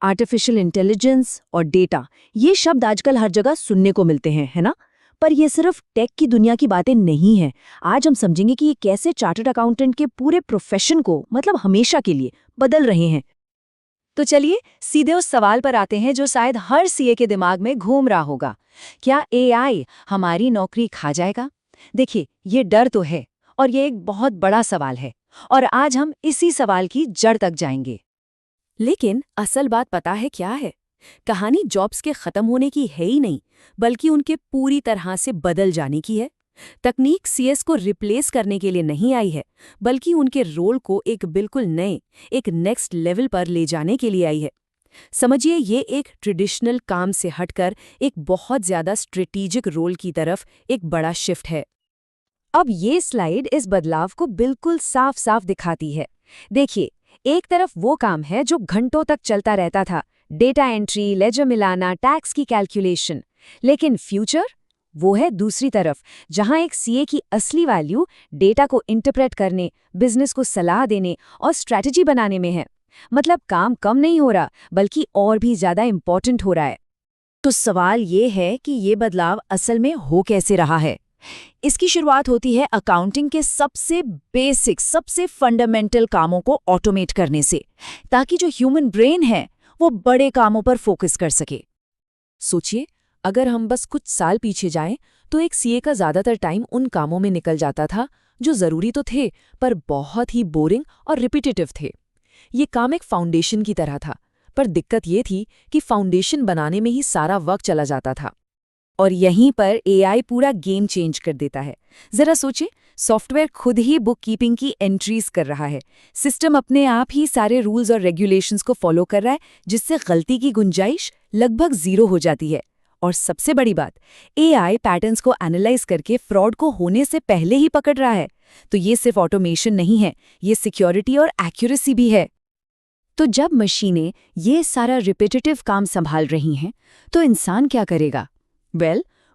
Artificial intelligence और data, ये शब्द आजकल हर जगह सुनने को मिलते हैं, है ना? पर ये सिर्फ टेक की दुनिया की बातें नहीं हैं। आज हम समझेंगे कि ये कैसे चार्टर्ड अकाउंटेंट के पूरे प्रोफेशन को मतलब हमेशा के लिए बदल रहे हैं। तो चलिए सीधे उस सवाल पर आते हैं जो शायद हर सीए के दिमाग में घूम रहा होगा। क्या एआई हमारी नौकरी खा जाएगा? देखिए, ये डर तो है और ये एक बहुत बड़ा सवाल है और आज हम इसी सवाल की जड़ तक जाएंगे। लेकिन असल बात पता है क्या है? कहानी जॉब्स के खत्म होने की है ही नहीं, बल्कि उनके पूरी तरह से बदल जाने की है। तकनीक सीएस को रिप्लेस करने के लिए नहीं आई है, बल्कि उनके रोल को एक बिल्कुल नए, एक नेक्स्ट लेवल पर ले जाने के लिए आई है। समझिए, ये एक ट्रेडिशनल काम से हटकर एक बहुत ज्यादा स्ट्रेटेजिक रोल की तरफ एक बड़ा शिफ्ट है। अब ये स्लाइड इस बदलाव को बिल्कुल साफ साफ दिखाती है। देखिए, एक तरफ वो काम है जो घंटों तक चलता रहता था, डेटा एंट्री, लेजर मिलाना, टैक्स की कैलकुलेशन। लेकिन फ्यूचर वो है दूसरी तरफ, जहां एक सीए की असली वैल्यू डेटा को इंटरप्रेट करने, बिजनेस को सलाह देने और स्ट्रैटेजी बनाने में है। मतलब काम कम नहीं हो रहा, बल्कि और भी ज्यादा इंपॉर्टेंट हो रहा है। तो सवाल ये है कि ये बदलाव असल में हो कैसे रहा है। इसकी शुरुआत होती है अकाउंटिंग के सबसे बेसिक, सबसे फंडामेंटल कामों को ऑटोमेट करने से, ताकि जो ह्यूमन ब्रेन है वो बड़े कामों पर फोकस कर सके। सोचिए, अगर हम बस कुछ साल पीछे जाएं, तो एक सीए का ज्यादातर टाइम उन कामों में निकल जाता था जो जरूरी तो थे, पर बहुत ही बोरिंग और रिपीटेटिव थे। ये काम एक फाउंडेशन की तरह था, पर दिक्कत ये थी कि फाउंडेशन बनाने में ही सारा वक्त चला जाता था। और यहीं पर एआई पूरा गेम चेंज कर देता है। जरा सोचिए, सॉफ्टवेयर खुद ही बुक कीपिंग की एंट्रीज कर रहा है, सिस्टम अपने आप ही सारे रूल्स और रेगुलेशंस को फॉलो कर रहा है, जिससे गलती की गुंजाइश लगभग जीरो हो जाती है। और सबसे बड़ी बात, एआई पैटर्न्स को एनालाइज करके फ्रॉड को होने से पहले ही पकड़ रहा है। तो ये सिर्फ ऑटोमेशन नहीं है, ये सिक्योरिटी और एक्यूरेसी भी है। तो जब मशीनें ये सारा रिपीटेटिव काम संभाल रही हैं, तो इंसान क्या करेगा?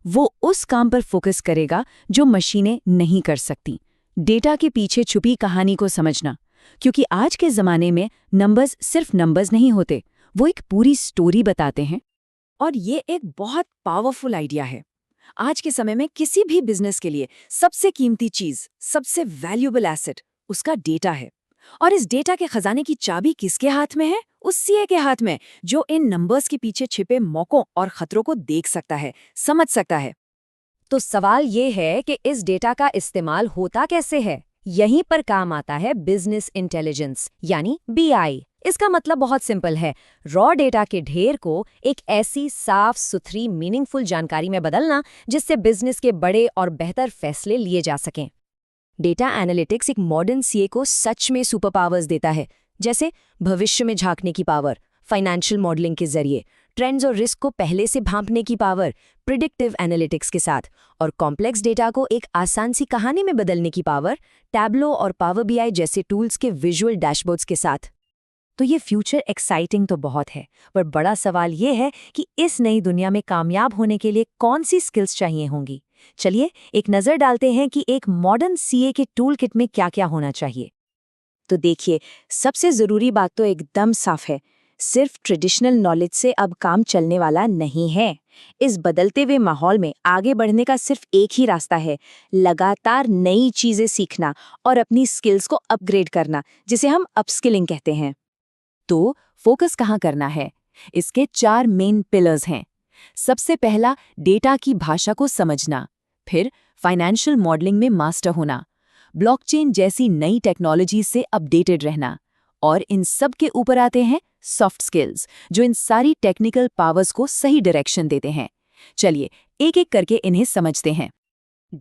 वो उस काम पर फोकस करेगा जो मशीनें नहीं कर सकती, डेटा के पीछे छुपी कहानी को समझना। क्योंकि आज के ज़माने में नंबर्स सिर्फ नंबर्स नहीं होते, वो एक पूरी स्टोरी बताते हैं। और ये एक बहुत पावरफुल आइडिया है। आज के समय में किसी भी बिजनेस के लिए सबसे कीमती चीज़, सबसे वैल्यूएबल एसेट उसका डेटा है। और इस डेटा के खजाने की चाबी किसके हाथ में है? उस सीए के हाथ में, जो इन नंबर्स के पीछे छिपे मौकों और खतरों को देख सकता है, समझ सकता है। तो सवाल ये है कि इस डेटा का इस्तेमाल होता कैसे है? यहीं पर काम आता है बिजनेस इंटेलिजेंस, यानी बीआई। इसका मतलब बहुत सिंपल है, रॉ डेटा के ढेर को एक ऐसी साफ सुथरी मीनिंगफुल जानकारी में बदलना जिससे बिजनेस के बड़े और बेहतर फैसले लिए जा सकें। डेटा एनालिटिक्स एक मॉडर्न सीए को सच में सुपर पावर्स देता है, जैसे भविष्य में झांकने की पावर, फाइनेंशियल मॉडलिंग के जरिए, ट्रेंड्स और रिस्क को पहले से भांपने की पावर प्रिडिक्टिव एनालिटिक्स के साथ, और कॉम्प्लेक्स डेटा को एक आसान सी कहानी में बदलने की पावर टैब्लो और पावर बीआई जैसे टूल्स के विजुअल डैशबोर्ड्स के साथ। तो ये फ्यूचर एक्साइटिंग तो बहुत है, पर बड़ा सवाल ये है कि इस नई दुनिया में कामयाब होने के लिए कौन सी स्किल्स चाहिए होंगी। चलिए एक नज़र डालते हैं कि एक मॉडर्न सीए के टूल किट में क्या क्या होना चाहिए। तो देखिए, सबसे ज़रूरी बात तो एकदम साफ है, सिर्फ ट्रेडिशनल नॉलेज से अब काम चलने वाला नहीं है। इस बदलते हुए माहौल में आगे बढ़ने का सिर्फ एक ही रास्ता है, लगातार नई चीज़ें सीखना और अपनी स्किल्स को अपग्रेड करना, जिसे हम अपस्किलिंग कहते हैं। तो फोकस कहाँ करना है? इसके 4 मेन पिलर्स हैं। सबसे पहला, डेटा की भाषा को समझना, फिर फाइनेंशियल मॉडलिंग में मास्टर होना, ब्लॉकचेन जैसी नई टेक्नोलॉजी से अपडेटेड रहना, और इन सब के ऊपर आते हैं सॉफ्ट स्किल्स, जो इन सारी टेक्निकल पावर्स को सही डायरेक्शन देते हैं। चलिए एक एक करके इन्हें समझते हैं।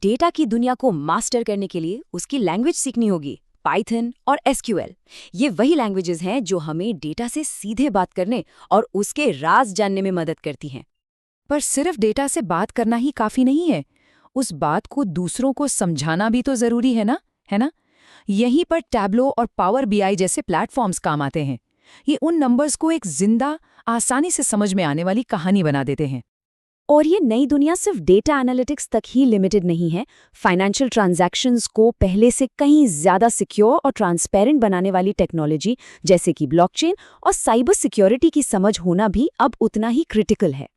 डेटा की दुनिया को मास्टर करने के लिए उसकी लैंग्वेज सीखनी होगी, पाइथन और एसक्यूएल। ये वही लैंग्वेजेस हैं जो हमें डेटा से सीधे बात करने और उसके राज जानने में मदद करती हैं। पर सिर्फ डेटा से बात करना ही काफ़ी नहीं है, उस बात को दूसरों को समझाना भी तो ज़रूरी है ना? यहीं पर टैब्लो और पावर बीआई जैसे प्लेटफॉर्म्स काम आते हैं। ये उन नंबर्स को एक जिंदा, आसानी से समझ में आने वाली कहानी बना देते हैं। और ये नई दुनिया सिर्फ डेटा एनालिटिक्स तक ही लिमिटेड नहीं है। फाइनेंशियल ट्रांजैक्शंस को पहले से कहीं ज़्यादा सिक्योर और ट्रांसपेरेंट बनाने वाली टेक्नोलॉजी जैसे कि ब्लॉकचेन और साइबर सिक्योरिटी की समझ होना भी अब उतना ही क्रिटिकल है।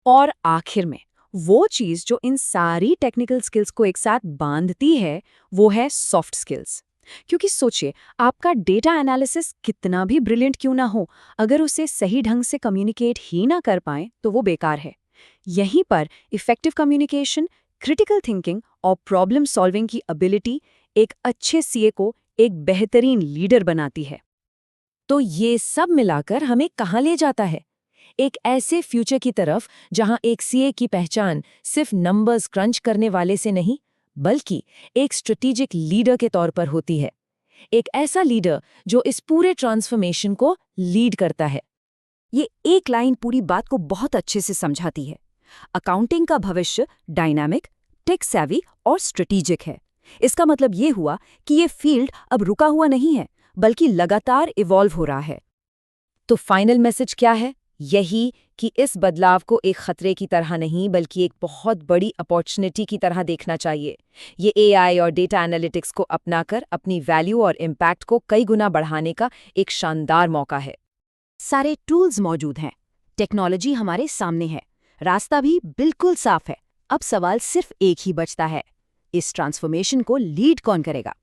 और आखिर में वो चीज़ जो इन सारी टेक्निकल स्किल्स को एक साथ बांधती है, वो है सॉफ्ट स्किल्स। क्योंकि सोचिए, आपका डेटा एनालिसिस कितना भी ब्रिलियंट क्यों ना हो, अगर उसे सही ढंग से कम्युनिकेट ही ना कर पाए तो वो बेकार है। यहीं पर इफेक्टिव कम्युनिकेशन, क्रिटिकल थिंकिंग और प्रॉब्लम सॉल्विंग की एबिलिटी एक अच्छे सीए को एक बेहतरीन लीडर बनाती है। तो ये सब मिलाकर हमें कहाँ ले जाता है? एक ऐसे फ्यूचर की तरफ जहां एक सीए की पहचान सिर्फ नंबर्स क्रंच करने वाले से नहीं, बल्कि एक स्ट्रेटेजिक लीडर के तौर पर होती है। एक ऐसा लीडर जो इस पूरे ट्रांसफॉर्मेशन को लीड करता है। ये एक लाइन पूरी बात को बहुत अच्छे से समझाती है। अकाउंटिंग का भविष्य डायनामिक, टेक सेवी और स्ट्रेटेजिक है। इसका मतलब ये हुआ कि ये फील्ड अब रुका हुआ नहीं है, बल्कि लगातार इवॉल्व हो रहा है। तो फाइनल मैसेज क्या है? यही कि इस बदलाव को एक खतरे की तरह नहीं, बल्कि एक बहुत बड़ी अपॉर्चुनिटी की तरह देखना चाहिए। ये एआई और डेटा एनालिटिक्स को अपनाकर अपनी वैल्यू और इम्पैक्ट को कई गुना बढ़ाने का एक शानदार मौका है। सारे टूल्स मौजूद हैं, टेक्नोलॉजी हमारे सामने है, रास्ता भी बिल्कुल साफ है। अब सवाल सिर्फ एक ही बचता है, इस ट्रांसफॉर्मेशन को लीड कौन करेगा?